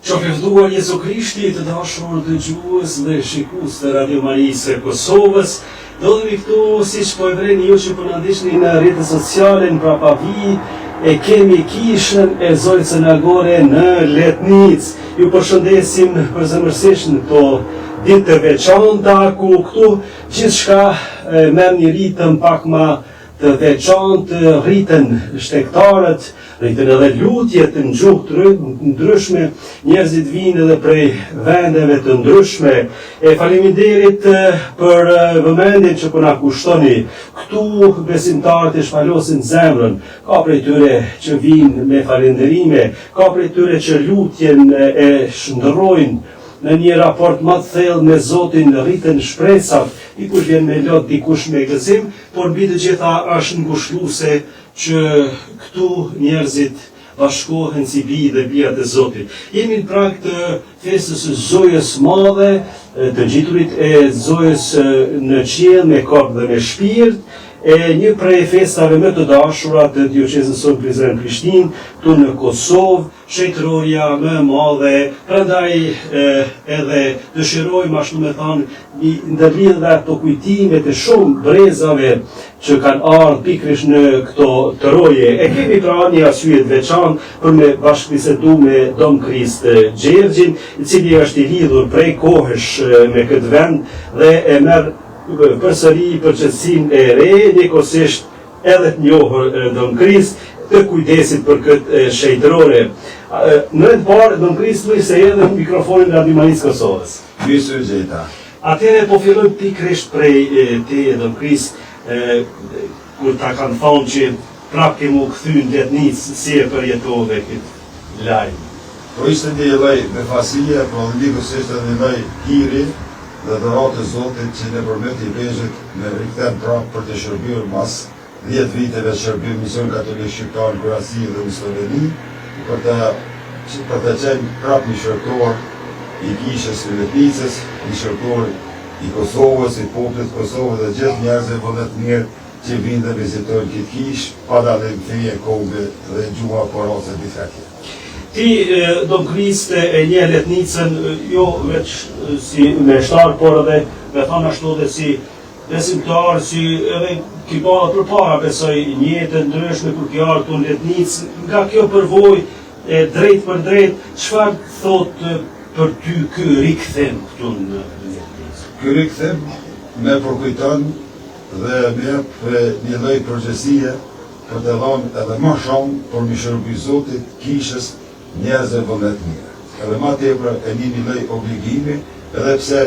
Qoftë Jezu Krishti, të dashur dëgjues dhe shikues të Radio Marisë së Kosovës. Ndodhemi këtu, siç po e vreni ju që po na ndiqni në rrjetet sociale, në Prapavi, e kemi kishën e Zorit Senagore në Letnicë. Ju përshëndesim përzemërsisht në këto ditë të veçanta, ku këtu gjithçka merr një ritëm pak më të veçantë, rriten shtektarët, rriten edhe lutjet në gjuhë të ndryshme, njerëzit vinë edhe prej vendeve të ndryshme. E faleminderit për vëmendjen që po na kushtoni. Këtu besimtarët e shpalosin zemrën, ka prej tyre që vinë me falënderime, ka prej tyre që lutjen e shndërrojnë në një raport më të thellë me Zotin, rriten shpresat, dikush vjen me lot, dikush me gëzim, por mbi të gjitha është ngushëlluese që këtu njerëzit bashkohen si bij dhe bija të Zotit. Jemi në prag të festës së Zojës Madhe, të ngjiturit e Zojës në qiell me korp dhe me shpirt, një prej festave më të dashura të diocezës sonë Prizren Prishtinë, këtu në Kosovë, shejtëroria më e madhe, prandaj edhe dëshirojmë ashtu me thënë ndërlidh dhe ato kujtime të shumë brezave që kanë ardhur pikërisht në këto të roje. E kemi pra një arsye të veçantë për me bashkëbisedu me Dom Krist Gjergjin, i cili është i lidhur prej kohësh me këtë vend dhe e merr përsëri përgjithësinë e re, njëkohësisht edhe të njohur Dom Krist, të kujdesit për këtë shejtërore. Në të parë, Dom Krist luaj se edhe mikrofonin në Radio Marisë Kosovës. Mirë gjeta. Atëherë po fillojmë pikërisht prej te Dom Krist, kur ta kanë thonë që prapë kemu kthy në Letnicë, si e përjetove këtë lajm. Po ishte një lloj befasie, po ndikosh ishte një lloj hiri dhe dhuratë e Zotit që në përmet i vezhët me rikthen prapë për të shërbyer mas 10 viteve shërbim Mision Katolik Shqiptar në Kroasi dhe në Sloveni, për të qenë prapë një shërtor i kishës në Letnicës, një shërtor i Kosovës, i popullit Kosovës dhe gjithë njerëzve vëllet mirë që vinë dhe vizitojnë këtë kishë, pa dallim feje, kombë dhe gjua porose diskatje. Ti, Dom Krist, e një Letnicën, jo veç si me shtarë, por edhe me thonë ashtu dhe si besimtar, si edhe ki bada për para besoj njëtë ndryshme kur ki ardhur këtu në Letnicë, nga kjo përvojë drejt për drejt, çfarë thot për ty ky rikthim këtu në Letnicë? Ky rikthim me përkujton dhe me jep një lloj përgjegjësie për të dhënë edhe më shumë për mi shërbyer Zotit, kishës, njerëzve vëllet mirë. Edhe ma tepër e një lloj obligimi, edhe pse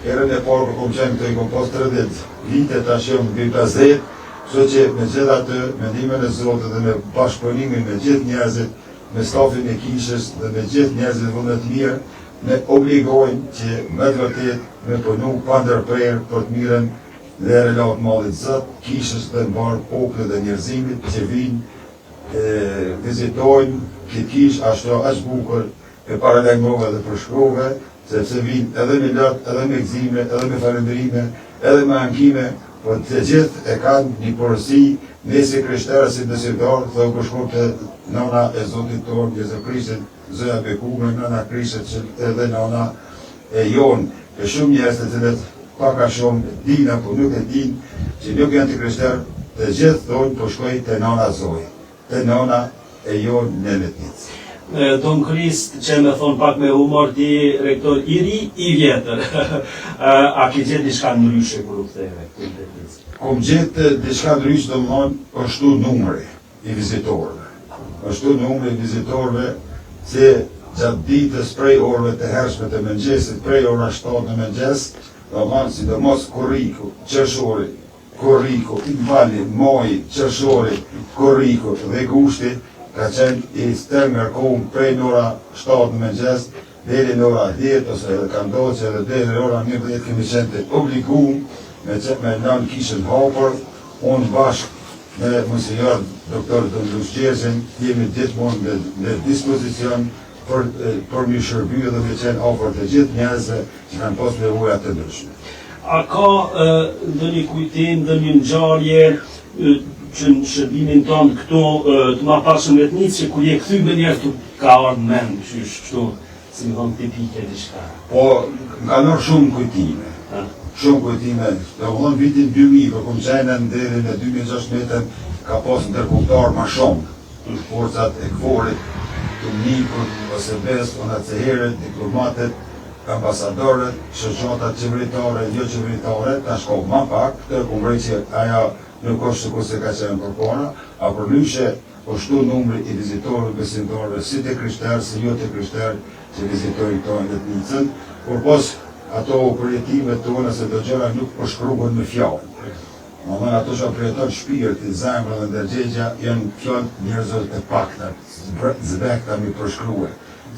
herën e parë kur kom qenë këtu i kom pas 30 vite, tash jam mbi 50, kështu që me gjithë atë mendimin e Zotit dhe me bashkëpunimin me gjithë njerëzit, me stafin e kishës dhe me gjithë njerëzit vëllet mirë, me obligojnë që me të vërtet me punu pa ndërprerje për të mirën dhe relat mallit Zot, kishës dhe mbar popullit dhe njerëzimit që vinë vizitojnë këtë kishë ashtu aq bukur e paralajmërove dhe përshkrove, sepse vinë edhe me lot, edhe me gëzime, edhe me falënderime, edhe me ankime, por të gjithë e kanë një porësi, ne si krishterë, si besimtar, thonë kur shkojmë te nana e Zotit tonë, Jezu Krishtit, Zoja Bekume, nana Krishtit që edhe nana e jonë, e shumë njerëz të cilët pak a shumë dinë apo nuk e dinë, që nuk janë të krishterë, të gjithë thonë po shkoj te nana Zoja, te nana e jonë në Letnicë. Dom Krist, që me thonë pak me humor, ti rektor i ri, i vjetër. A ki gjetë diçka ndryshe kur u ktheve këtu në Letnicë? Kom gjetë diçka ndryshe, domthonë është numri i vizitorëve. Është numri i vizitorëve që gjatë ditës prej orëve të hershme të mëngjesit, prej ora 7 në mëngjes, domthonë sidomos korriku, qershori, korriku, invali, moji, qershori, korriku dhe gushti, ka qenë i stërmër kohën prej në ora 7 në mëngjes, deri në ora 10, ose edhe ka ndodhur që edhe deri në ora 11 kemi qenë të obliguar me nën kishën hapur, unë bashkë me monsinjor doktor Dondrush Gjergjin, jemi gjithmonë në dispozicion për mi shërbyer dhe me qenë afër të gjithë njerëzve që kanë pas nevoja të ndryshme. A ka ndonjë kujtim, ndonjë ngjarje që në shërbimin tonë këtu të ma pashën Letnicë, që kur je kthy me njerë të ka ardhur mend, kështu si më thonë tipike diçka. Po, nga nërë shumë kujtime. Shumë kujtime. Dhe më thonë vitin 2000, për kom qenën deri në 2016 ka pas ndërkombëtar ma shumë. Forcat e këforit, të mnikut, ose best, onatëherët, diplomatet, ambasadorët, shoqatat qeveritare, jo qeveritare, tash ka ma pak, këtë kumrej që aja nuk është se ka qenë përpara, a përlyshe po shtu numri i vizitorëve, besimtarëve, si të krishterë, si jo të krishterë, që vizitojnë këto në Letnicën, por pos ato përjetimet tona se do gjëra nuk përshkruhen me fjallë. Në ato që përjeton shpirti, zemra dhe ndërgjegja janë fjallë njerëzot e pakta, zbekta mi përshkruhe.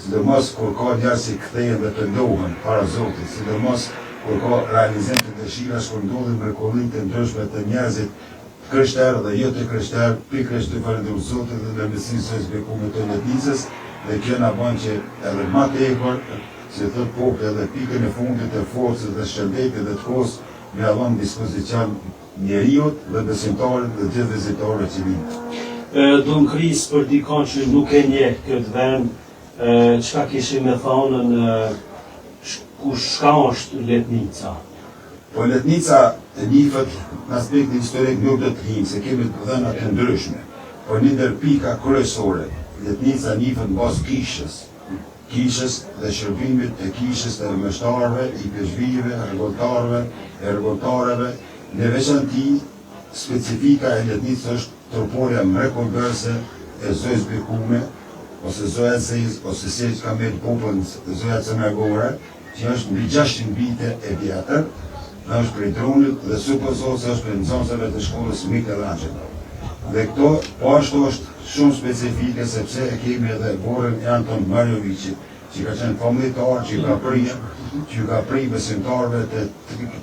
Sidomos kur ka njerëz që kthehen dhe pendohen para Zotit, sidomos kur ka realizim të dëshirash, kur ndodhin mrekullitë të ndryshme të njerëzit krishterë dhe jo të krishterë, pikërisht të falënderojmë Zotin dhe mirësinë së zbekuar të Letnicës, dhe kjo na bën që edhe më tepër, si thot populli, edhe pikën e fundit të forcës dhe shëndetit dhe të kohës me avon dispozicion njeriut dhe besimtarit dhe gjithë vizitorëve që vinë. Do në krisë për dikon që nuk e njeh këtë vend, çka kishim me thonën shka është Letnica? Po Letnica e njihet në aspektin historik nuk do të himë, se kemi dhëna të ndryshme. Po një ndër pika kryesore, Letnica njihet në bazë kishës dhe shërbimit e kishës të mështarëve, i peshvive, rregultarëve, në veçanti specifika e Letnicës është truporja mrekulluese e zojës bekume, ose zoja Zez, ose si që ka mërë popullën zoja Cemegore, që është mbi 600 vite e vjetër, dhe është prej dronit dhe supozohet se është prej nxënësve të shkollës Michelangelo. Dhe këto, po ashtu është shumë specifike, sepse e kemi edhe borën e Anton Marjovicit, që ka qenë familjitar, që ka prij besimtarëve të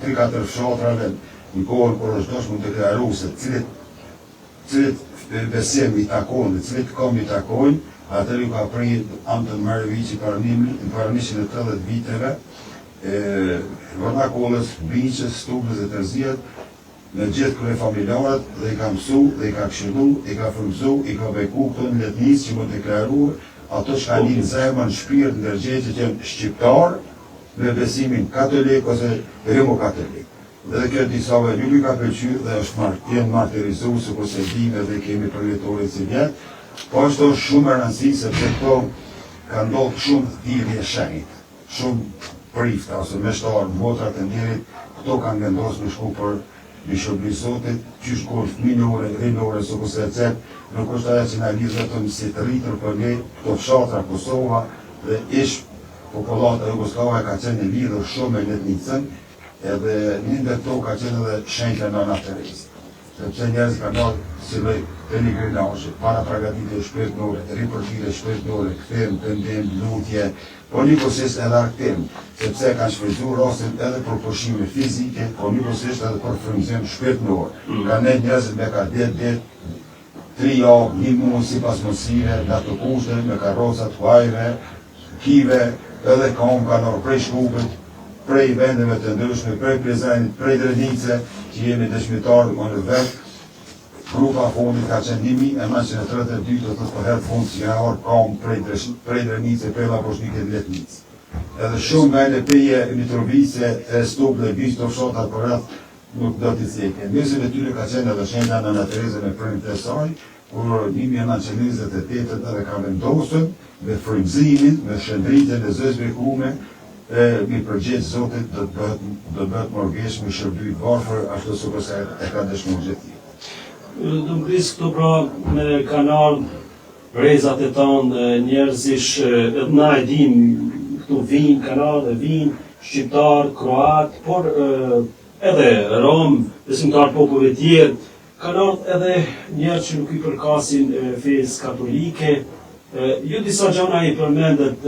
3-4 fshatrave në kohën kur është dashur të deklaru se cilit besim i takojnë dhe cilit kom i takojnë, atër ju ka prij Anton Marjovici paranishin e 30 viteve, vërnakollës, biqës, stupës dhe tërzijat, në gjithë kërë familjarët dhe i ka mësu, dhe i ka këshillu, i ka frymëzu, i ka beku këto në Letnicë që më deklaru ato që ka një zemën shpirt në ndërgjegje që janë shqiptar me besimin katolik ose rimo-katolik. Dhe kjo disave nuk i ka pëlqyer dhe është jenë martirizu, se kurse dime dhe kemi përjetorit si vjetë, po është shumë e rëndësishme sepse këto ka ndodhur shumë thirrje shenjtë, shumë prifta ose meshtarë, motrat e njerit, këto kanë vendosur me shku për Bishopëri Zotit, qysh kur fëminore, rinore, së kurse e cep, nuk është aja që na lidh vetëm si të rritur për ne, këto fshatra Kosova dhe ish populata jugoslave ka qenë e lidhur shumë me Letnicën, edhe një ndër to ka qenë edhe shenjtë Nana Terezë. Sepse njerëz kanë dalë si lloj pelegrinazhi, para përgatitje shpirtërore, ripërfire shpirtërore, kthim, pendim, lutje, po njëkohësisht edhe aktim, sepse kanë shfrytzuar rastin edhe për pushime fizike, po njëkohësisht edhe për frymëzim shpirtëror. Ka ne njerëzit me ka ditë 3 javë, 1 muaj sipas mundësive, në ato kushte, me karrocat, huajre, kive, edhe kanë prej Shkupit, prej vendeve të ndryshme, prej Prizrenit, prej Drenice, që jemi dëshmitarë në vetë. Grupa fondit ka qenë 1932, do të thotë për herë fund që janë orë kam prej Drenice, prej Laposhnike në Letnicë. Edhe shumë nga e peje Mitrovice, e Stup dhe Bish të fshatat për rreth nuk do t'i ceke. Mesin e tyre ka qenë edhe shenjta Nana Terezë me premtë e saj, kur 1928 edhe ka vendosur me frymëzimin, me shëndritjen e zës bekume, mi përgjithë Zotit do të bëhet morgesh me shërby varfër, ashtu si kurse e ka dëshmuar gjithë. Do më krisë këto pra në kanal rezat e tanë njerëzish, edhe na e dim këtu vinë, kanal e vinë, shqiptar, kroat, por edhe rom, besimtar popujve tjerë, kanal edhe njerë që nuk i përkasin fesë katolike, ju disa gjana i përmendet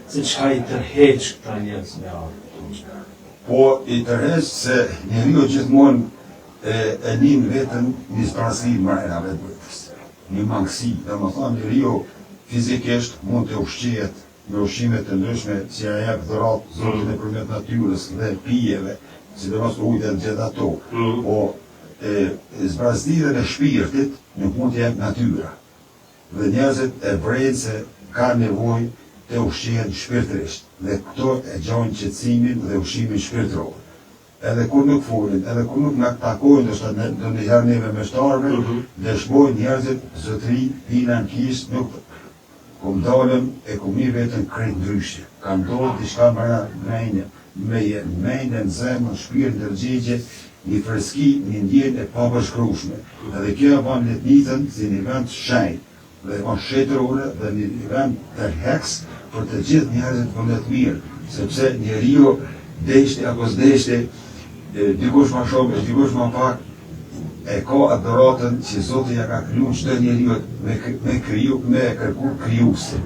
se qka i tërheq këta njerëz me arë. Po i tërheq se njeriu gjithmonë e njën vetën një sparësi mrena vetë bëtës, një mangësi, dhe më thamë njeriu fizikisht mund të ushqejet me ushqimet të ndryshme që ja jep dhurat Zotit e përmet natyrës dhe pijeve, sidomos ujtë e gjitha ato, po zbrazdiren e shpirtit nuk mund të jep natyra. Dhe njerëzit e vrejnë se ka nevojë të ushqehen shpirtërisht. Dhe këto e gjojnë qetësimin dhe ushqimin shpirtëror. Edhe kur nuk folin, edhe kur nuk na takojnë, do një herë neve meshtarve, dëshmojnë njerëzit, zotëri, pina në kishë, nuk kum dalëm e kum një vetën krejt ndryshe. Kam ndodhë diçka me mendje në zemër, shpirt, ndërgjegje, një freski, një ndjenjë e papërshkrueshme. Edhe kjo e ban letnitën si një vend shenjtë, dhe e ban shetërore dhe një vend tërheks për të gjithë njerëzit vëndet mirë, sepse njeriu deshti apo s'deshti, dikush ma shumë, dikush ma pak, e ka adoratën që Zoti ja ka kriju çdo njeriu me kërku krijuesin.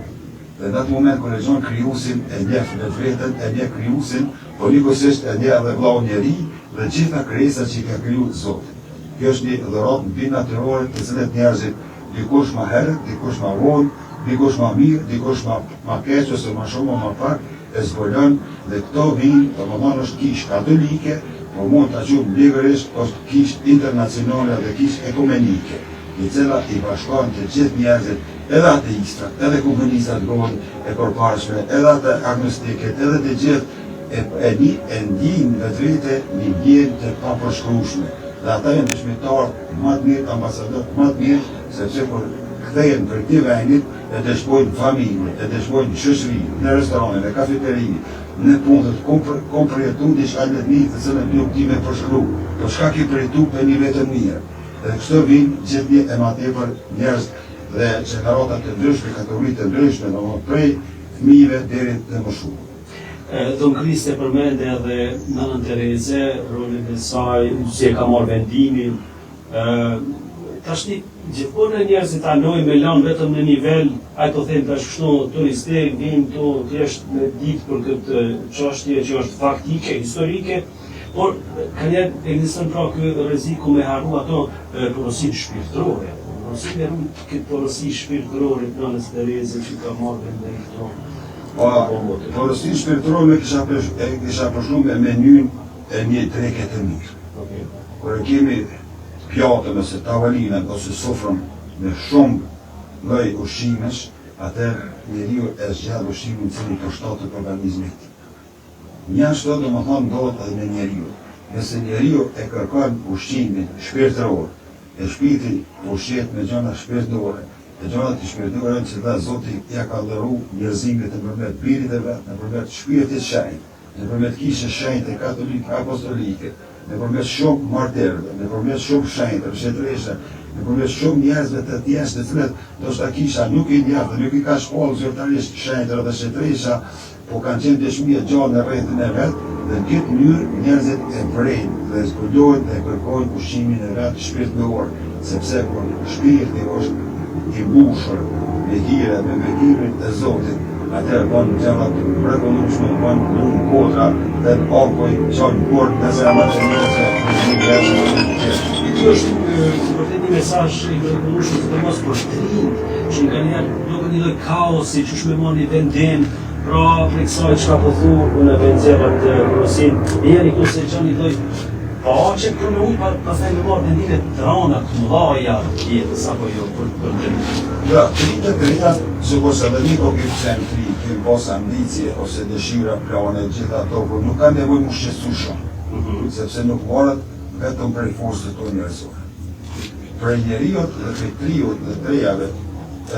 Dhe në atë moment kur e gjon krijuesin, e njeh vetveten, e njeh krijuesin, po nikosisht e njeh edhe vllau njeri dhe gjitha krijesat që i ka kriju Zoti. Kjo është një dhuratë mbi natyrore të cilat njerëzit, dikush ma herët, dikush ma vonë, dikush ma mirë, dikush ma keq ose ma shumë ma pak, e zbulon dhe këto vinë, domethënë është kishë katolike, po mund të quajmë ligërisht është kishë internacionale dhe kishë ekumenike, i cila i bashkon të gjithë njerëzit, edhe ateistat, edhe komunistat e përparshme, edhe ata agnostike, edhe të gjithë e ndijnë vetvete një ndjenjë të papërshkrueshme. Dhe ata janë dëshmitarë më të mirë, ambasadorë më të mirë, sepse kur kthehen për këtij vendit, e dëshmojnë familje, e dëshmojnë shoqëri, në restorane, në kafeteri, në punët, kom përjetu diçka në të mirë të cilën nuk di me përshkru, po çka ke përjetu për një vetëm mirë. Dhe kështu vinë gjithnjë e ma tepër njerëz dhe gjenerata të ndryshme, kategori të ndryshme, domethënë prej fëmijëve deri te më shumë. Don Kriste përmende edhe nënën Tereze, rolin e saj, si e ka marrë vendimin. Tashti gjithmonë njerëzit anojnë me lanë vetëm në nivel, ajto them tash kështu turistik, vinë tu thjesht me ditë për këtë çështje që është faktike, historike, por ka njerë ekziston pra ky rreziku me harru ato porositë shpirtërore. Si me rrujt këtë porosi shpirtërore të nënës Tereze që ka marrë vendim këto? Porosi shpirtërore e kisha përshlu me menyn e një dreke të mirë. Kur e kemi pjatën ose tavalinën ose sofrën me shumë lloj ushqimesh, atëherë njeriu e zgjat ushqimin cili përshtatet organizmit. Njashtu domethënë ndodhet edhe me njeriu. Nëse njeriu e kërkon ushqimin shpirtëror, e shpirti ushqet me gjëra shpirtërore, e gjëra të shpirtërore që dha Zoti ja ka dhëruar njerëzimit nëpërmjet birit e vet, nëpërmjet shpirtit shenjtë, nëpërmjet kishës shenjtë katolike apostolike, nëpërmjet shumë martyrëve, nëpërmjet shumë shenjtëve, shetëreshë, nëpërmjet shumë njerëzve të thjeshtë, të cilët ndoshta kisha nuk i njeh dhe nuk i ka shkollë zyrtarisht shenjtëra dhe shetëresha, po kanë qenë dëshmi e gjallë në rrethin e vet, dhe në këtë mënyrë njerëzit e vrejnë dhe zbulojnë dhe kërkojnë ushqimin e vet shpirtëror, sepse kur shpirti është i mbushur me hire, me vekimin e Zotit, atëherë bën gjëra të mrekullueshme, bën lumë kodra dhe apoj çon bord në zemrën e njerëzve. Kjo është vërtet një mesazh i mrekullueshëm sidomos për shtrinjt, që nganjëherë duket një lloj kaosi që shme marrë një vendim, pra për kësaj çka po thu në vendzerat porosin, jeni këtu se çon një lloj paqe për në ujë, pastaj me marrë vendime të rënda, të mëdha jetës apo jo për të. Ja, të rria, sikur se dhe një po këtë qenë tri, këtë pas ambicje ose dëshira, plane, gjitha ato, por nuk ka nevojë më shqetësu shumë, sepse nuk marrët vetëm prej forcës të njerëzore. Prej njeriut dhe prej triut dhe trejave,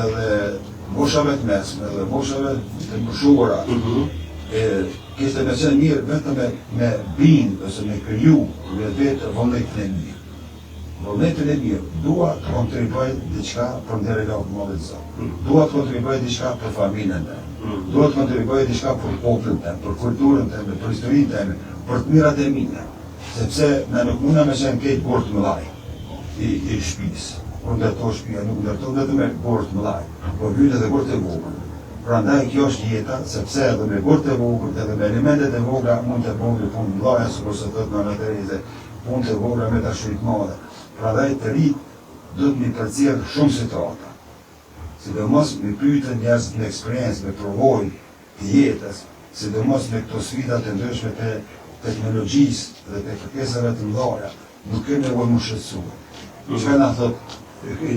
edhe boshave të mesme, edhe boshave të mbëshuara, kishte me qenë mirë vetëm me bindë ose me kriju vetë vullnetin e mirë. Vullnetin e mirë, dua të kontribuoj diçka për nderin e Zotit. Dua të kontribuoj diçka për familjen time. Dua të kontribuoj diçka për popullin tim, për kulturën time, për historinë time, për të mirat e mia. Sepse ne nuk mundna me qenë këtë bord të mëdhaj i shtëpisë. Kur ndërtoj shtëpia nuk ndërtoj vetëm me bord të mëdhaj, por hyn edhe bord të vogël. Prandaj kjo është jeta, sepse edhe me bord të vogël, edhe me elementet e vogla mund të bëjë punë mëdha, sikur se thotë nëna Tereze, punë të vogla me dashuri të madhe. Prandaj të rit do të më përcjell shumë situata. Sidomos me pyetën njerëz në eksperiencë, me provojë të jetës, sidomos me këto sfida të ndryshme të teknologjisë dhe të kërkesave të mëdha, nuk kemi nevojë më shqetësu. Çka na thot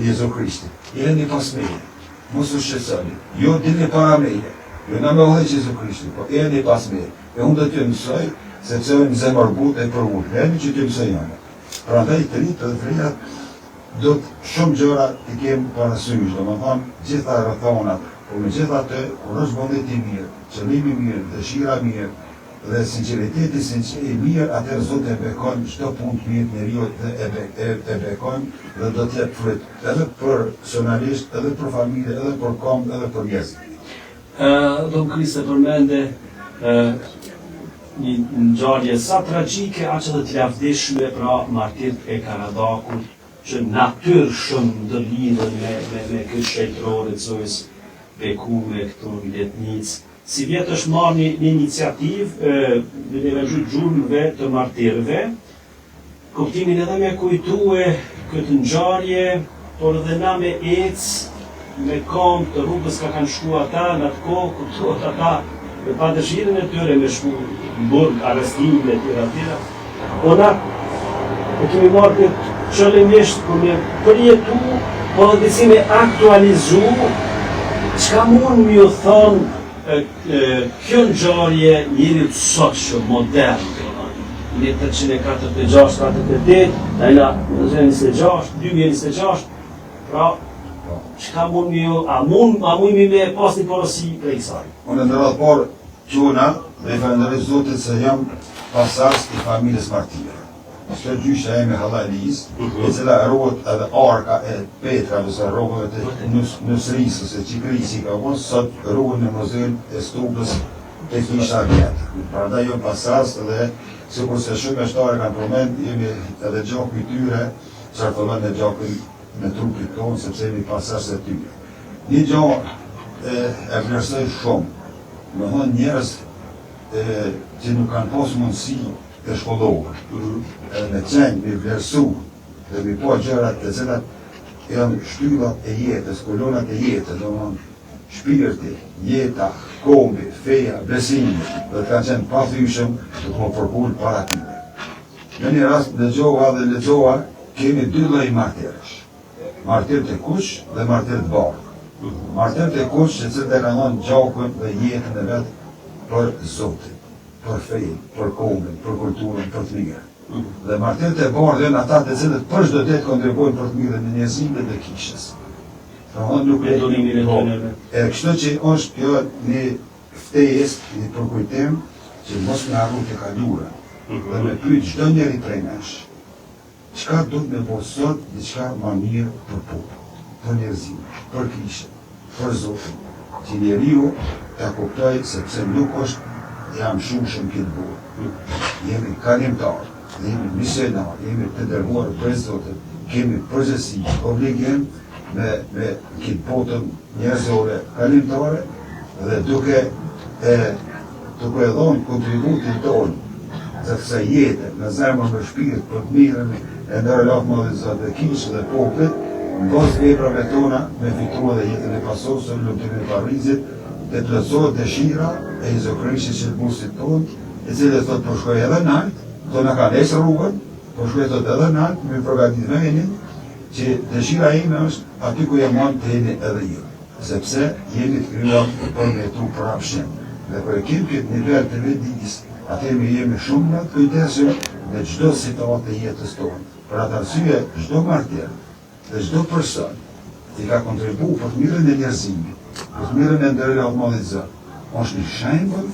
Jezu Krishti? Jeni pas meje, mos u shqetësoni. Jo dilni para meje, Jo na me udhëheq Jezu Krishti, po erdhi pas me. E unë do t'ju mësoj, sepse unë zemër but e për unë. Erdhi që t'ju mësoj janë. Prandaj të rritë dhe frijat do të shumë gjëra t'i kemë parasysh, do më thonë gjitha rrethonat, por me gjitha të, kur është vullneti mirë, qëllimi mirë, dëshira mirë, dhe sinceriteti i mirë, atëherë Zoti e bekon çdo punë të mirë njeriu dhe e bekon dhe do të jep fryt edhe personalisht, edhe për familje, edhe për kom, edhe për njerëz. Don Kriste përmende një ngjarje sa tragjike, aq edhe të lavdishme, pra martirt e Karadakut, që natyrshëm ndërlidhen me këtë shëjtrore të Zojës bekume këtu në Letnicë. Si vjetë është marrë një iniciativë në nivellu gjurmëve të martirëve, kuptimin edhe me kujtue këtë ngjarje, por edhe na me ecë me kom të rrugës ka kanë shku ata, në atë kohë kuptohet ata me pa dëshirën e tyre me shku në burg, arrestimin e tjera. Po na e kemi marrë këtë qëllimisht për me përjetu, po dhe disi me aktualizu, çka mund më ju thonë kjo ngjarje njëri të sotshëm, modern, 1846-48, ajna 2026, pra çka mund ju, a mund me pas një porosi prej kësaj? Unë në radhë parë quna dhe i falenderoj Zotit se jam pasardhës i familjes martire. Kjo gjysha e me Hallaliz, e cila rohet edhe arka e Petrave, ose rohet e Nusrisë, ose Qikrisi ka vonë, sot rohet në muzeun e Stupës të kisha vjetë. Prandaj jo pasardhës dhe sikur se shumë meshtare kanë përmend, jemi edhe gjaku i tyre, qartëllon e gjakun me trupit tonë, sepse jemi pasardhës e tyre. Një gjë e vlerësoj shumë, me thonë njerëz që nuk kanë pas mundësi të shkollohen, me qenjë, me vlerësu, dhe me po gjërat të cilat janë shtyllat e jetës, kolonat e jetës, do më shpirti, jeta, kombi, feja, besimi, dhe të kanë qenë pathyshëm të më përkull para tyre. Në një rast lexova, kemi dy lloj martirësh. Martir të kush dhe martir të barë. Martir të kush që cilët e kanë dhënë gjakun dhe jetën e vetë për Zotin, për fejnë, për kombin, për kulturën, për të mirë. Dhe martirët e bardhë janë ata të cilët për çdo ditë kontribuojnë për të mirën e njerëzimit dhe kishës. Nuk e donimin e tyre. E kështu që është kjo një ftesë, një përkujtim që mos me harru të kaluara. Dhe me pyet çdo njeri prej nesh, çka duhet me bëj sot diçka më mirë për popull, për njerëzimin, për kishën, për Zotin, që njeriu ta kuptojë sepse nuk është jam shumë këtë burë. Jemi kalimtar, jemi misionar, jemi të dërguar për Zotin, kemi përgjësi, obligim me këtë botën njerëzore kalimtare dhe duke dhënë kontributin tonë të kësaj jete në zemër me shpirt për të mirën e ndërlot madhëzat dhe kishë dhe poplit, në bazë veprave tona me fitua dhe jetën e pasosën, lutjen e Parizit, dhe të plotësohet dëshira e Jezu Krishtit që busit tonë, e cilët thot po shkoj edhe nalt, do na ka nesër rrugën, po shkoj thot edhe nalt, me përgatit venin, që dëshira ime është aty ku jam marrë të jeni edhe ju, sepse jemi të krijuar për me tu prapshim. Dhe për e kemi këtë nivel të vetëdijës, atëherë jemi shumë më të kujdesshëm në çdo situatë të jetës tonë. Për atë arsye, çdo martir dhe çdo person që ka kontribuar për të mirën e njerëzimit, për të mirën e ndërlidhjes së Zotit, është një shembull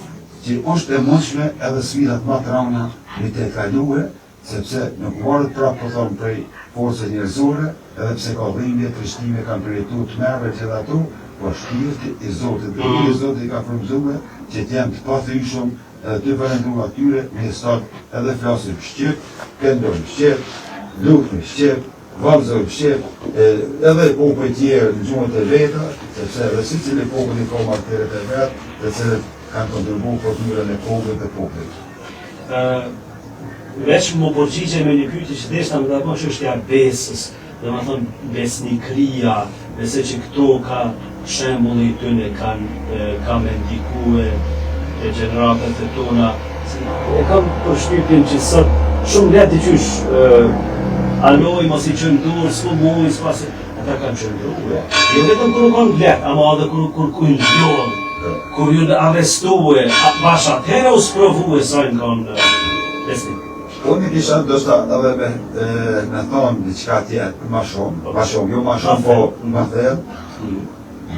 që është e mundshme edhe sfidat më të rënda me të kaluar, sepse nuk varet prapë po thonë prej forcës njerëzore, edhe pse ka dhimbje, trishtime kanë përjetuar të merre që ato, po shpirti i Zotit, dhe i Zotit ka frymëzuar që të jenë të pathyeshëm edhe të vërendruar atyre me sot edhe flasim shqip, këndojmë shqip, lutëm shqip, vallëzojmë shqip, edhe popull tjerë në gjuhën e veta, sepse edhe secili popull i ka marteret e vet, të cilët kanë kontribuar për të mirën e popullit dhe popullit. Veç më përgjigje me një pyetje që deshta më ta bësh çështja e besës, domethënë besnikëria, besoj që këto ka shembulli i tyre ka me ndikue e gjeneratat e tona. E kam përshtypjen që sot shumë lehtë qysh aloj mos i qënë durë, s'ku mujë, s'pasi ata kanë qëndruar. Jo vetëm kur u kanë lehtë, ama edhe kur kujnë ljonë. Kur ju arrestue, bash atëherë u sprovue sa në kanë besnim. Unë kisha ndoshta edhe me thonë diçka tjetër më shumë, jo më shumë, po më thellë,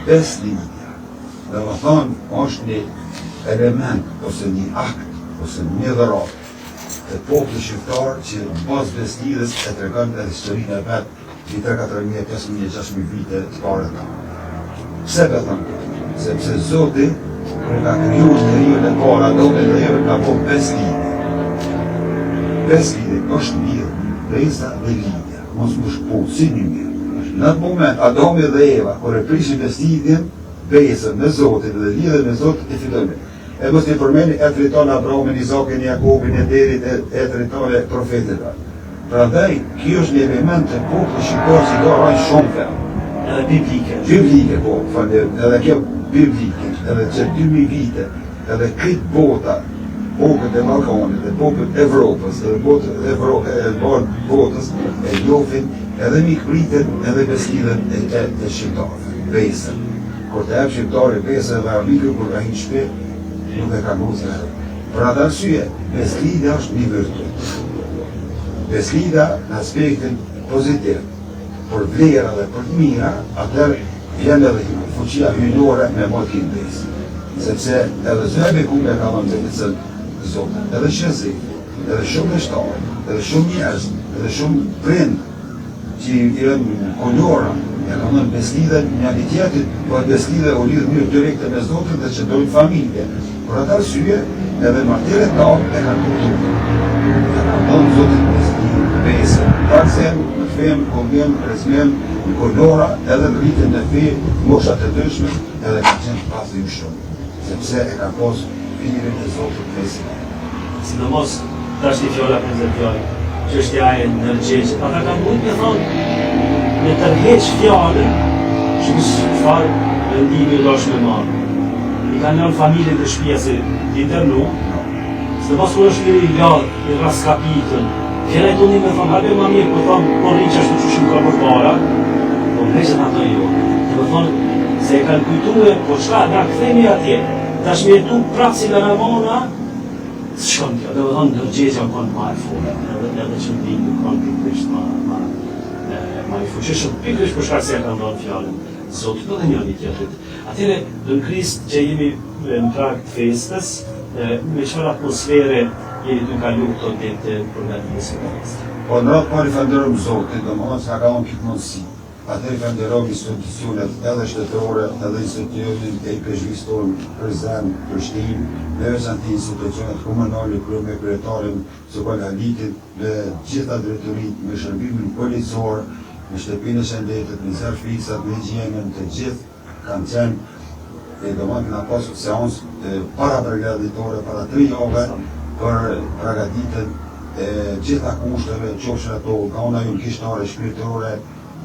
beslimja. Dhe më thonë është një element ose një akt ose një dhërat të popullit shqiptar që pas beslidhjes e tregon edhe historinë e vet i 3-4.000, 5.000, 6.000 vite të parë të Pse be thëmë? Sepse Zoti, kërë ka kriju njeriun e para, do me dhejeve ka po 5 lidhje. 5 lidhje është mirë, breza dhe lidhja, mos më shpulsi një mirë. Në atë moment, Adami dhe Eva, kërë e prishin 5 lidhjen, besën me Zotin dhe lidhjen me Zotin e fillojnë. E mos të përmeni e triton Abrahamin, Izakin, Jakobin, e Derit, e triton e profetit. Prandaj, kjo është një element të popullit shqiptar që ka rajnë shumë ferm. Edhe biblike. Biblike, po, edhe kjo biblike, edhe që 2000 vite, edhe këtë bota, popët e Balkanit, e popët Evropës, edhe botës, e njofin, edhe mikpritet, edhe beslidhen e shqiptarëve, besën. Kur të ebë shqiptarë besën dhe armikë, kur ka hinë shpe, nuk e ka nguzë. Për atë arsye, beslidja është një virtut. Beslida në aspektin pozitiv, për vlera dhe për të mira, atër vjen edhe fuqia hyjnore me motin besë. Sepse edhe zëve ku me ka dhënë të Zotë, edhe shëzi, edhe shumë shtarë, edhe shumë njerëz, edhe shumë prind, që i janë kolora, ja ka dhënë beslida një një tjetit, po e beslida u lidhë mirë direkte me Zotën dhe që dojnë familje. Për atë arsye, edhe martire ta e kanë kulturë. Ja ka dhënë Zotën besë, taksem, në fem, konvjem, rezmem, në kolora, edhe në rritën në fe, moshat e dëshme, edhe ka qenë pasë ju shumë, sepse e ka posë firin e Zotët besë. Sidomos, tash një fjolla për zërpjoj, që është jaje në nërgjegjë. Ata ka mund me thonë, me tërheq fjallën, që kësë farë vendimi rosh me marë. I ka njënë familje të shpia se internu, sidomos kur është i ljadë, i raskapitën, fjera i tonë me thonë, harbe ma mirë, për thonë, por rinë që ashtu që shumë ka për para, po mreqët ato jo. Dhe më thonë, se e kanë kujtue, po qka, nga këthemi atje, tash me jetu prapë si nga Ramona, së shkon kjo, dhe më thonë, nërgjegja konë ma e fore, edhe që në dingu konë pikrisht ma e fuqishëm, pikrisht për shkak se e kanë ndonë fjallën, Zotit edhe një një tjetërit. Atyre, në Krist që jemi në prag të festës, me qëfar atmosfere jeni të kalu këto ditë përgatitjes së festë. Po në ratë parë i falenderojmë Zotin, domethënë s'ka ka këtë mundësi. Atëherë i falenderojmë institucionet edhe shtetërore, edhe institucionin e kryeqytetit tonë, Prizren, Prishtinë, në veçantë institucionet komunale, me kryetarin Sokolitit, me gjitha drejtoritë, me shërbimin policor, me shtëpinë e shëndetit, me servicat, me higjienën, të gjithë kanë qenë e domethënë na pasur seancë para përgatitore, para 3 javë për përgatitjen e gjitha kushteve, qofshin ato nga ona jurkishtare, shpirtërore,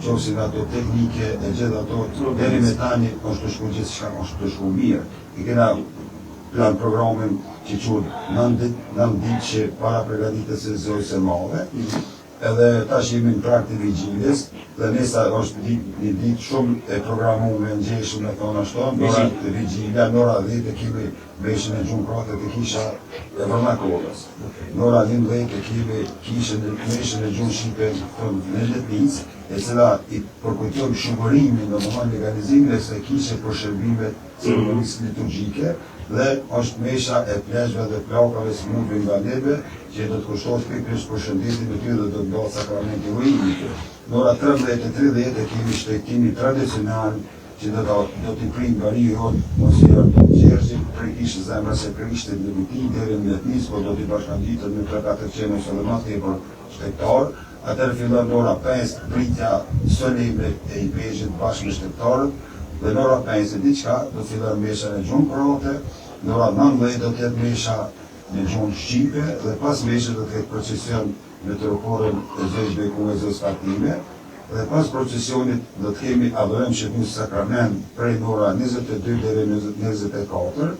qofshin ato teknike, e gjitha ato, deri me tani është të shku gjithçka, është të shku mirë. I kena plan programin që quhet 9 ditë që para përgatitjes së zojës së madhe, edhe tash jemi në prag të vigjiljes, dhe nesa është një ditë shumë e programuar në ngjeshëm me thonë ashtu, ora të vigjilja, në ora 10 kemi veshën e gjunkratë të kisha e Vernakolës. Në ora 11 kemi veshën e gjunë shqipe në Letnicë, e cila i përkujton shumërimin në mëman legalizimin e se kishe për shërbimet ceremonisë liturgjike, dhe është mesha e pleshve dhe plakave së mundve nga neve, që do të kushtohet pikrisht për shëndetin e tyre dhe do të bëhet sakramenti ujimit. Në ora 13:30 kemi shtetimin tradicional që do t'i prind bariu jonë Monsignor Gjergji, prej kishë zemrës e Krishtit në Lutin, deri në Letnicë, po do t'i bashkangjitet me 3-4 qenë ose dhe ma tepër shtektar. Atëherë fillon në ora 5 pritja solemne e i peshit bashkë me shtektarët, dhe në ora 5 diçka do të fillon mesha në gjunë kroate, në ora 19 do të jetë mesha në gjunë shqipe, dhe pas meshës do të jetë procesion në truporën e Zojës Beku e Zojës Fatime, dhe pas procesionit do të kemi adhurim shërbim sakrament prej në ora 22 deri në 24,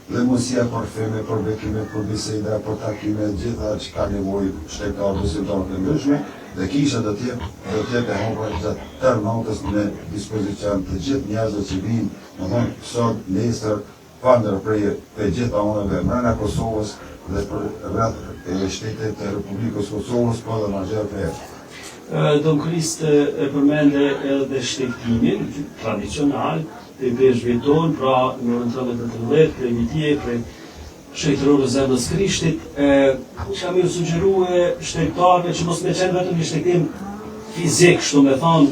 dhe mundësia për feme, për bekime, për biseda, për takime, gjitha që ka nevojë shtektarë besimtarë të ndryshme, dhe kisha do të jetë e hapur gjatë tërë natës në dispozicion të gjithë njerëzve që vinë, domethënë sot, nesër, falëndër prej gjitha onëve mbrana Kosovës dhe për rreth shtetet e Republikës Kosovës, po dhe ma gjerë për e. Don Krist e përmende edhe shtetimin tradicional të peshëve tonë, pra në orën 13, prej vitje, prej shtetërorë zemrës Krishtit, kam ju sugjerue shtetarëve që mos me qenë vetëm një shtetim fizik, shtu me thonë,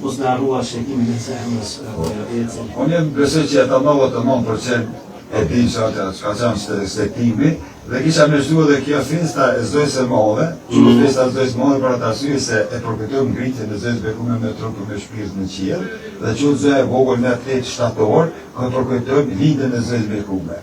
mos me arrua shtetimin e zemrës. Unë besoj që ata 99% e din që atë ka qenë shtetimi, dhe kisha me shtu edhe kjo festa e zdojës e madhe, që po festa e zdojës madhe për atë arsye se e përkujtojmë ngritjen e zdojës bekume me trupin me shpirt në qiell, dhe që zdojë e vogël me 8 shtator, ku përkujtojmë lindjen e zdojës bekume.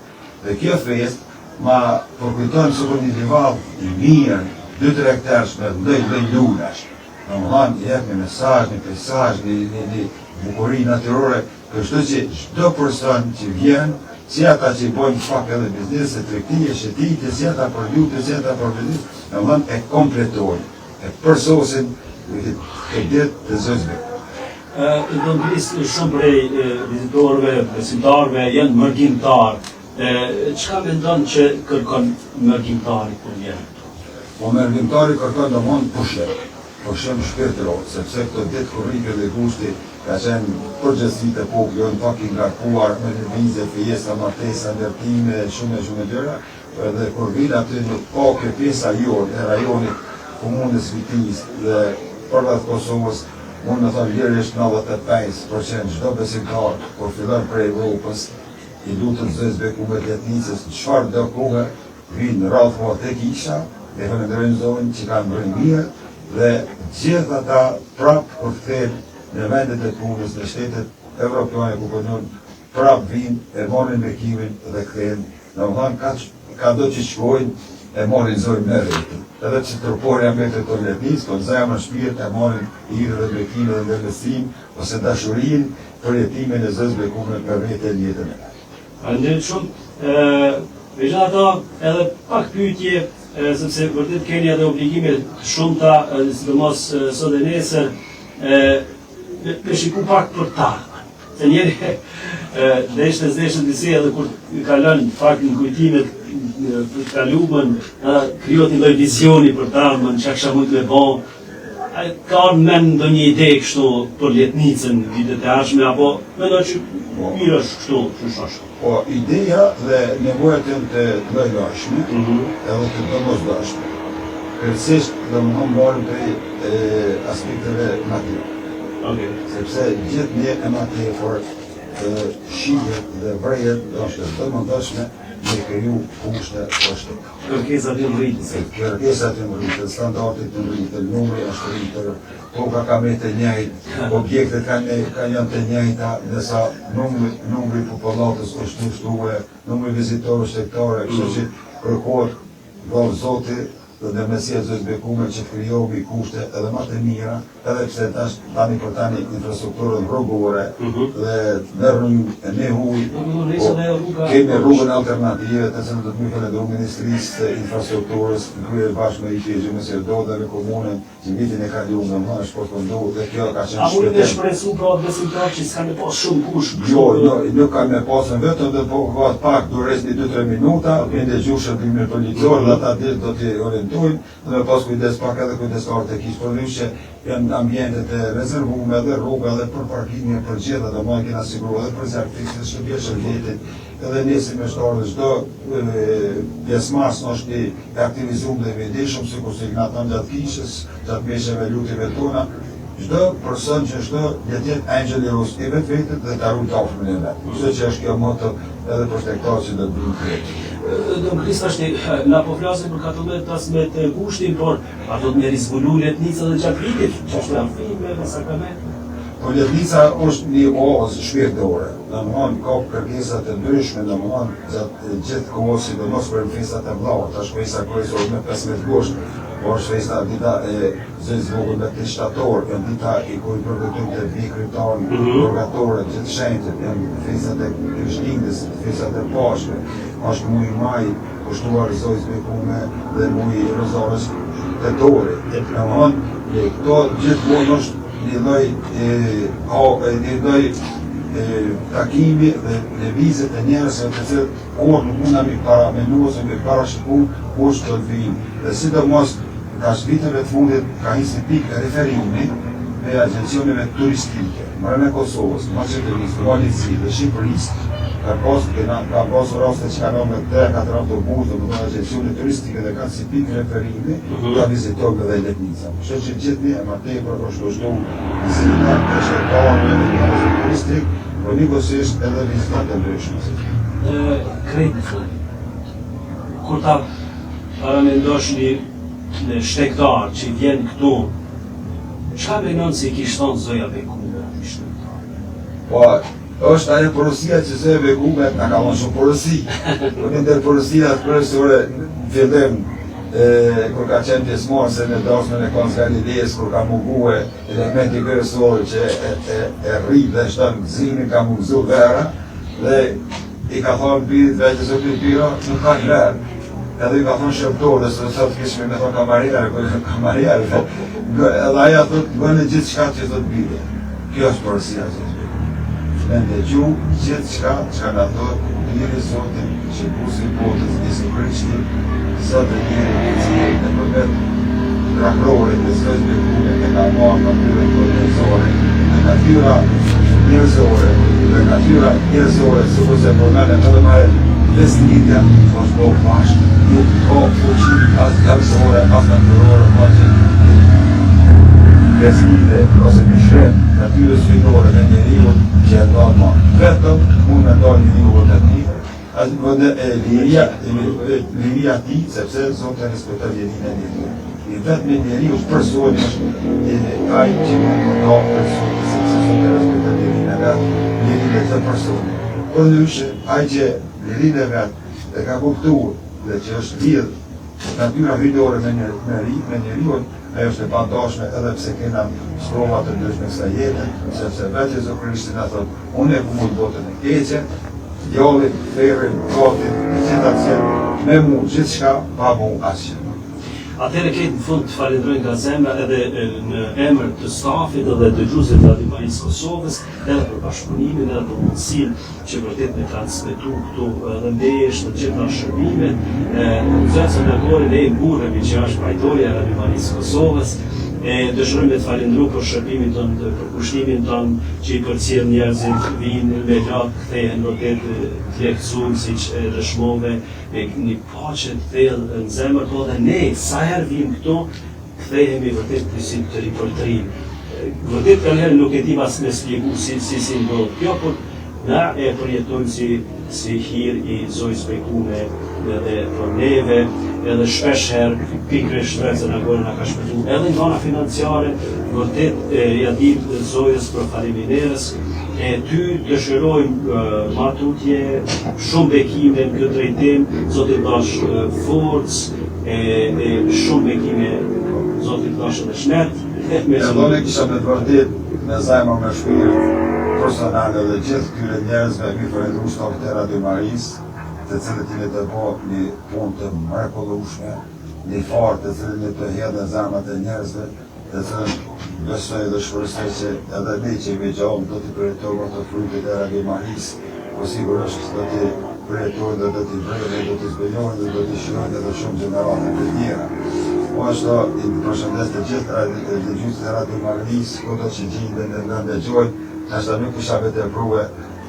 Dhe kjo fest ma përkujtojmë së për një livall i mirë, 2-3 hektarësh me lloj lulesh. Domethënë jep një mesazh, një peizazh, një bukuri natyrore, kështu që çdo person që vjen, si ata që bojnë pak edhe biznese, tregtie, shëtitje, si ata për lutë, si ata për biznes, domethënë e kompletojnë, e përsosin e ditë të zëzve. Don Krist, shumë prej vizitorëve, besimtarëve janë mërgjimtarë. Çka mendon që kërkon mërgjimtari kur vjen? Po mërgjimtari kërkon domosdoshmë pushim shpirtëror, sepse këto ditë kurrike dhe gushti ka qenë përgjithësitë e popullit, pak i ngarkuar me lëvizje, fejesa, martesa, ndërtime, shumë gjëra, edhe kur vin aty në kokë pjesa jote e rajonit komunës Vitis dhe përreth Kosovës, unë me thonë lirisht 95% çdo besimtar kur fillon prej Evropës, i lutën Zotës bekume të Letnicës, në çfarë do kohë vinë rrallë tek isha, e falenderojnë Zotin që kanë bërë mirë, dhe gjithë ata prapë kur kthehen në vendet e punës, në shtetet evropiane ku punon, prapë vinë, e marrin bekimin dhe kthehen. Domethënë ka do që shkojnë, e marrin Zotin me rretin. Edhe që truporja mbetet të Letnicë, po zemra shpirt e marrin hir dhe bekimin dhe ndërmësim ose dashurinë për jetimin e Zotës bekume për vetën jetën e. Faleminderit shumë. Megjithatë, edhe pak pyetje, sepse vërtet keni edhe obligime shumëta, sidomos sot e nesër, me shiku pak për tarmën. Se njeri deshët disi edhe kur kalon pak në kujtimet për kalumën, krijot një lloj vizioni për tarmën, çka kisha mund me bë. Ka men ndonjë ide kështu për Letnicën vitet e ardhshme, apo mendoj që mirë është kështu, ç'është? Po ideja dhe nevojat janë të lloj-llojshme, edhe të domosdoshme. Kërcisht domethënë marrim prej aspekteve natyrore. Sepse gjithë një e matëfor shihet dhe vrejet është domosdoshme me kriju kushte poshtë. Kërkesat janë rritëse. Kërkesat janë rritëse, standardet janë rritëse, numri është rritër, toka ka me të njëjtë, objektet janë të njëjta, ndërsa numri popullatës është nështruhe, numri vizitorë shtektare, kështu që kërkohet vallë Zoti dhe ndërmësia Zotës bekume që krijohemi kushte edhe më të mira, edhe pse tani për tani infrastrukturën rrugore dhe në rrugë në ujë, kemi rrugën alternative të cilën do të myhen edhe Ministrisë të Infrastrukturës, kryer bashkë me IQ do dhe me komunën që vitin e kaluar domosdoshmë është përfunduar dhe kjo ka qenë shpëtim. Apo ne shpresu pra besimtar që s'ka me pas shumë kush. Jo, nuk ka me pasën vetëm dhe po pak durres 2-3 minuta, vjen gjushën primer policor dhe ata do të orientojnë dhe pas kujdes pak edhe kujdestarët e kishë përvysh që janë ambientet e rezervume dhe rruga dhe për parkime për gjitha dhe ma kena siguru edhe për zartisë shërbje shërbetit edhe njësi me shtarë dhe shdo pjesmas në është i aktivizum dhe vedishëm si kur se këna tanë gjatë kishës, gjatë mesheve lutive tona, çdo person që është jetet angjel i Rus i vetë dhe ta ruaj afërmën e vet. Kështu që është kjo moto edhe për shtektarët që do të vinë këtu. Don Krist tashti, na po flasim për katomet tas me të kushtin, por ato të meri zbulu Letnica dhe gjatë vitit, që është afime me sakrament. Po Letnica është një oazë shpirtërore. Domethënë ka kërkesa të ndryshme, domethënë gjatë gjithë kohës, sidomos për festat e vllau, tash festa kryesore me 15 gusht, po është festa dita e Zotës vogël me 3 shtator, janë dita i ku i përgatitur të vikritan, purgatore, gjithë shenjtë, janë festat e Krishtlindjes, festat e Pashkve, është muji maj, kushtuar Zotës bekume dhe muji rozarës tetori. Domethënë këto gjithmonë është një lloj takimi dhe lëvizjet e njerëzve të cilët kur nuk mund mi paramenu ose mi parashiku kush do të vinë. Dhe sidomos tash viteve të fundit ka një pikë referimi me agjencioneve turistike, mbrëmje Kosovës, Maqedonisë, Vallëzisë dhe Shqipërisë, ka pasur raste që kanë me 3-4 autobusë, domethënë agjencione turistike dhe kanë si pikë referimi, ta vizitojnë edhe letnica. Kështu që gjithë e më tepër është vazhdu vizita të shërtarëve dhe njërëzve turistik, por njëkohësisht edhe vizitat e ndryshme. Krejt, kur ta paramendosh një shtektar që vjen këtu, çka menon se i kishton Zoja Bekume aty shtektar? Po, është ajo porosia që Zoja Bekume na ka dhënë shumë porosi. Por ndër porosia kryesore në fillim kur ka qenë pjesëmarrëse në dasmën e Konës Galilejes, kur ka mungue elementi kryesor që e rrit dhe shton gëzimin, ka mungzu vera dhe i ka thonë birit vetë zoti Piro, nuk ka verë. Edhe i ka thonë shërptorë, se sot kishme me thonë kamarierë, edhe aja thotë, bënë gjithë shka që thotë bide. Kjo është porosia që të bide. Me ndëgju gjithë shka që në thotë, njëri Zotin që busi botës Isu Krishti, Zotin njëri që cilë në përmet rakrore dhe Zojë Bekume, e ka marë natyre njërzore, dhe natyra njërzore, se kurse përmene edhe marë Vesnitja është po bashkë, nuk ka fuqi as javësore, as natyrore, ma që vesnite ose mishret natyrës fitore dhe njeriu që e dalë ma. Vetëm mund me dalë njeriu vëtë ti, liria ti, sepse Zotë e respektar lirin e njeriu. I vetëm njeriu është personi, është ai që mund të dalë personi, sepse Zotë e respektar lirin e vetë, lirin e të personi. Por ndryshe, ai që lirin e vetë dhe ka kuptuar dhe që është lidhë natyra hyjtore me njeriu, ajo është e pandashme edhe pse kena sprova të ndryshme kësaj jete, sepse vetë Jezu Krishti na thotë, unë e kumul botën e keqe, djallin, ferrin, gatin, gjitha cilë, me mu gjithçka, pa mu asgjë. Atëherë këtë në fund të falenderoj nga zemra edhe në emër të stafit edhe dëgjuesit të Radio Marisë Kosovës, edhe për bashkëpunimin edhe për mundësinë që vërtet me transmetu këtu edhe ndesh në gjitha shërbimet. Zotën e Gorin e mburremi që është pajtoria e Radio Marisë Kosovës. Dëshirojmë të falendru për shërbimin tonë, për kushtimin tonë që i përcjell njerëzit vinë me gjatë, kthehen vërtet të lehtësuar siç e dëshmove, me një paqe të thellë në zemër, po dhe ne sa herë vim këtu, kthehemi vërtet si të ripërtrim. Vërtet kanë nuk e di as me shpjegu si ndodh kjo, por na e përjetojmë si hir i Zojës Bekume edhe për neve, edhe shpesh herë pikërisht Zotën e Gorin na ka shpëtuar edhe nga ana financiare, vërtet ja dim Zojës për faleminderes. Ty dëshirojmë matutje, shumë bekime në këtë drejtim, Zoti dash forcë, shumë bekime, Zoti dash edhe shnet. Unë kisha me të vërtet me zemër me shpirt personale dhe gjithë këtyre njerëzve mi falendru stafit e Radio Marisë, të cilët i të bëjnë një punë të mrekullueshme, një farë të cilën të hedhën zemrat e njerëzve, të cilën besoj dhe shpresoj që edhe ne që jemi gjallë do t'i përjetojmë të frutit e Radio Marisë, po sigurisht do t'i përjetojmë dhe do t'i vrejnë, do t'i zbënjojnë dhe do t'i shirojnë edhe shumë gjeneratët të tjera. Po ashtu i përshëndes të gjithë dëgjuesit e Radio Marisë, kudo që gjenden dhe nga ndëgjojnë, ashtu nuk isha vetë pruve,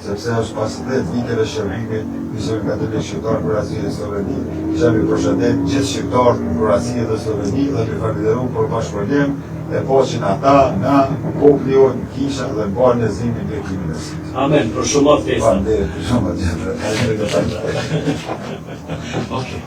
sepse është pas 10 viteve shërbimi, ishëm katolik shqiptar për Azinë dhe Sloveni, isha mi përshëndet gjithë shqiptar për Azinë dhe Sloveni dhe mi falenderu për bashkëpunim e paqen ata, na, populli jonë, kisha dhe mbarë njerëzimin e bekimin e sij. Amen, për shumat festa. Faleminderit për shumat gjëra. Okej.